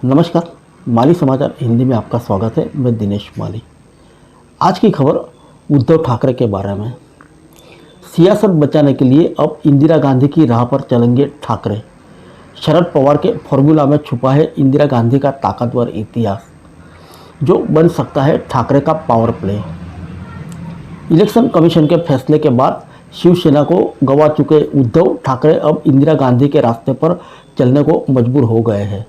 नमस्कार। माली समाचार हिंदी में आपका स्वागत है। मैं दिनेश माली। आज की खबर उद्धव ठाकरे के बारे में। सियासत बचाने के लिए अब इंदिरा गांधी की राह पर चलेंगे ठाकरे। शरद पवार के फॉर्मूला में छुपा है इंदिरा गांधी का ताकतवर इतिहास, जो बन सकता है ठाकरे का पावर प्ले। इलेक्शन कमीशन के फैसले के बाद शिवसेना को गंवा चुके उद्धव ठाकरे अब इंदिरा गांधी के रास्ते पर चलने को मजबूर हो गए हैं।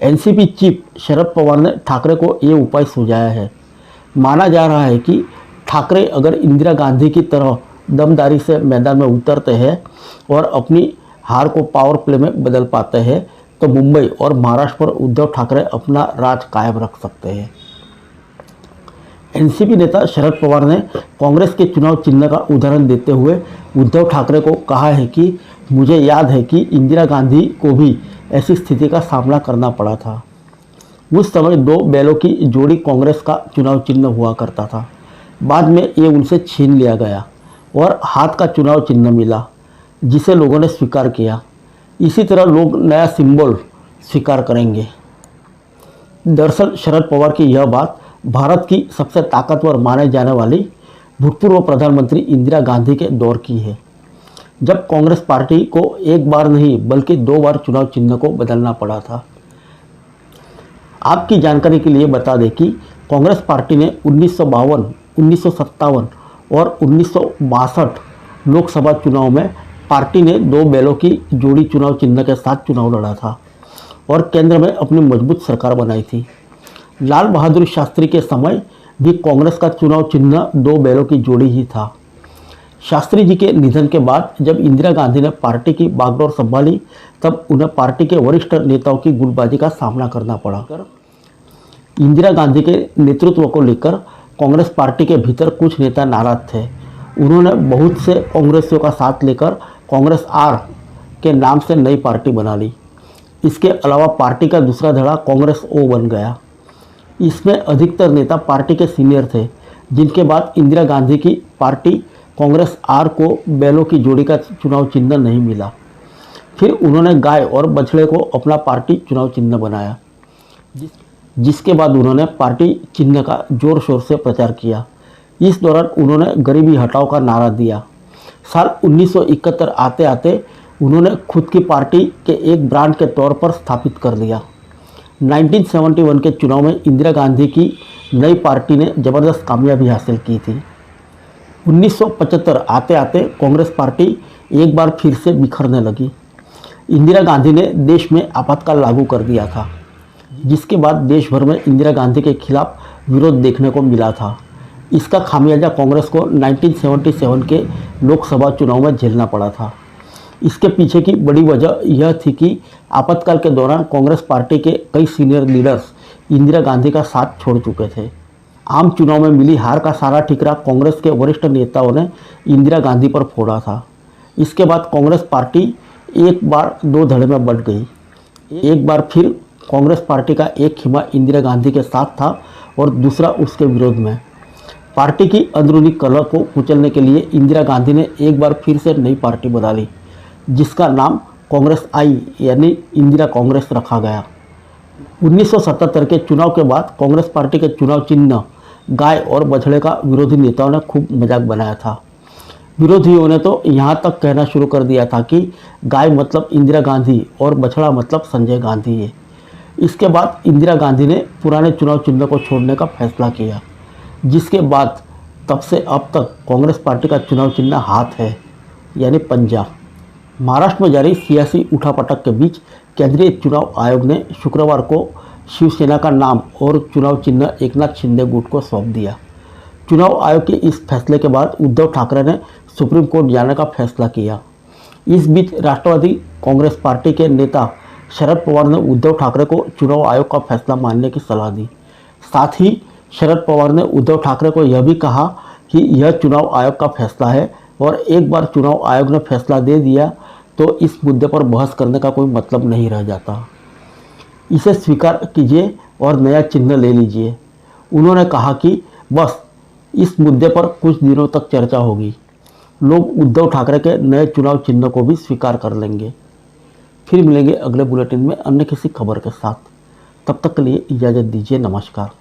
एनसीपी चीफ शरद पवार ने ठाकरे को ये उपाय सुझाया है। माना जा रहा है कि ठाकरे अगर इंदिरा गांधी की तरह दमदारी से मैदान में उतरते हैं और अपनी हार को पावर प्ले में बदल पाते हैं तो मुंबई और महाराष्ट्र पर उद्धव ठाकरे अपना राज कायम रख सकते हैं। एनसीपी नेता शरद पवार ने कांग्रेस के चुनाव चिन्ह का उदाहरण देते हुए उद्धव ठाकरे को कहा है कि मुझे याद है कि इंदिरा गांधी को भी ऐसी स्थिति का सामना करना पड़ा था। उस समय 2 बैलों की जोड़ी कांग्रेस का चुनाव चिन्ह हुआ करता था। बाद में ये उनसे छीन लिया गया और हाथ का चुनाव चिन्ह मिला, जिसे लोगों ने स्वीकार किया। इसी तरह लोग नया सिंबल स्वीकार करेंगे। दरअसल शरद पवार की यह बात भारत की सबसे ताकतवर माने जाने वाली भूतपूर्व प्रधानमंत्री इंदिरा गांधी के दौर की है, जब कांग्रेस पार्टी को एक बार नहीं बल्कि 2 बार चुनाव चिन्ह को बदलना पड़ा था। आपकी जानकारी के लिए बता दें कि कांग्रेस पार्टी ने 1952, 1957 और 1962 लोकसभा चुनाव में पार्टी ने 2 बैलों की जोड़ी चुनाव चिन्ह के साथ चुनाव लड़ा था और केंद्र में अपनी मजबूत सरकार बनाई थी। लाल बहादुर शास्त्री के समय भी कांग्रेस का चुनाव चिन्ह 2 बैलों की जोड़ी ही था। शास्त्री जी के निधन के बाद जब इंदिरा गांधी ने पार्टी की बागडोर संभाली, तब उन्हें पार्टी के वरिष्ठ नेताओं की गुटबाजी का सामना करना पड़ा। इंदिरा गांधी के नेतृत्व को लेकर कांग्रेस पार्टी के भीतर कुछ नेता नाराज थे। उन्होंने बहुत से कांग्रेसियों का साथ लेकर कांग्रेस आर के नाम से नई पार्टी बना ली। इसके अलावा पार्टी का दूसरा धड़ा कांग्रेस ओ बन गया। इसमें अधिकतर नेता पार्टी के सीनियर थे, जिनके बाद इंदिरा गांधी की पार्टी कांग्रेस आर को बैलों की जोड़ी का चुनाव चिन्ह नहीं मिला। फिर उन्होंने गाय और बछड़े को अपना पार्टी चुनाव चिन्ह बनाया, जिसके बाद उन्होंने पार्टी चिन्ह का जोर शोर से प्रचार किया। इस दौरान उन्होंने गरीबी हटाओ का नारा दिया। साल 1971 आते आते उन्होंने खुद की पार्टी के एक ब्रांड के तौर पर स्थापित कर लिया। 1971 के चुनाव में इंदिरा गांधी की नई पार्टी ने जबरदस्त कामयाबी हासिल की थी। 1975 आते आते कांग्रेस पार्टी एक बार फिर से बिखरने लगी। इंदिरा गांधी ने देश में आपातकाल लागू कर दिया था, जिसके बाद देश भर में इंदिरा गांधी के खिलाफ विरोध देखने को मिला था। इसका खामियाजा कांग्रेस को 1977 के लोकसभा चुनाव में झेलना पड़ा था। इसके पीछे की बड़ी वजह यह थी कि आपातकाल के दौरान कांग्रेस पार्टी के कई सीनियर लीडर्स इंदिरा गांधी का साथ छोड़ चुके थे। आम चुनाव में मिली हार का सारा ठिकरा कांग्रेस के वरिष्ठ नेताओं ने इंदिरा गांधी पर फोड़ा था। इसके बाद कांग्रेस पार्टी एक बार 2 धड़े में बंट गई। एक बार फिर कांग्रेस पार्टी का एक हिस्सा इंदिरा गांधी के साथ था और दूसरा उसके विरोध में। पार्टी की अंदरूनी कलह को कुचलने के लिए इंदिरा गांधी ने एक बार फिर से नई पार्टी बना ली, जिसका नाम कांग्रेस आई यानी इंदिरा कांग्रेस रखा गया। 1977 के चुनाव के बाद कांग्रेस पार्टी के चुनाव चिन्ह गाय और बछड़े का विरोधी नेताओं ने खूब मजाक बनाया था। विरोधियों ने तो यहाँ तक कहना शुरू कर दिया था कि गाय मतलब इंदिरा गांधी और बछड़ा मतलब संजय गांधी है। इसके बाद इंदिरा गांधी ने पुराने चुनाव चिन्ह को छोड़ने का फैसला किया, जिसके बाद तब से अब तक कांग्रेस पार्टी का चुनाव चिन्ह हाथ है यानी पंजा। महाराष्ट्र में जारी सियासी उठापटक के बीच केंद्रीय चुनाव आयोग ने शुक्रवार को शिवसेना का नाम और चुनाव चिन्ह एकनाथ शिंदे गुट को सौंप दिया। चुनाव आयोग के इस फैसले के बाद उद्धव ठाकरे ने सुप्रीम कोर्ट जाने का फैसला किया। इस बीच राष्ट्रवादी कांग्रेस पार्टी के नेता शरद पवार ने उद्धव ठाकरे को चुनाव आयोग का फैसला मानने की सलाह दी। साथ ही शरद पवार ने उद्धव ठाकरे को यह भी कहा कि यह चुनाव आयोग का फैसला है और एक बार चुनाव आयोग ने फैसला दे दिया तो इस मुद्दे पर बहस करने का कोई मतलब नहीं रह जाता। इसे स्वीकार कीजिए और नया चिन्ह ले लीजिए। उन्होंने कहा कि बस इस मुद्दे पर कुछ दिनों तक चर्चा होगी। लोग उद्धव ठाकरे के नए चुनाव चिन्ह को भी स्वीकार कर लेंगे। फिर मिलेंगे अगले बुलेटिन में अन्य किसी खबर के साथ। तब तक के लिए इजाज़त दीजिए। नमस्कार।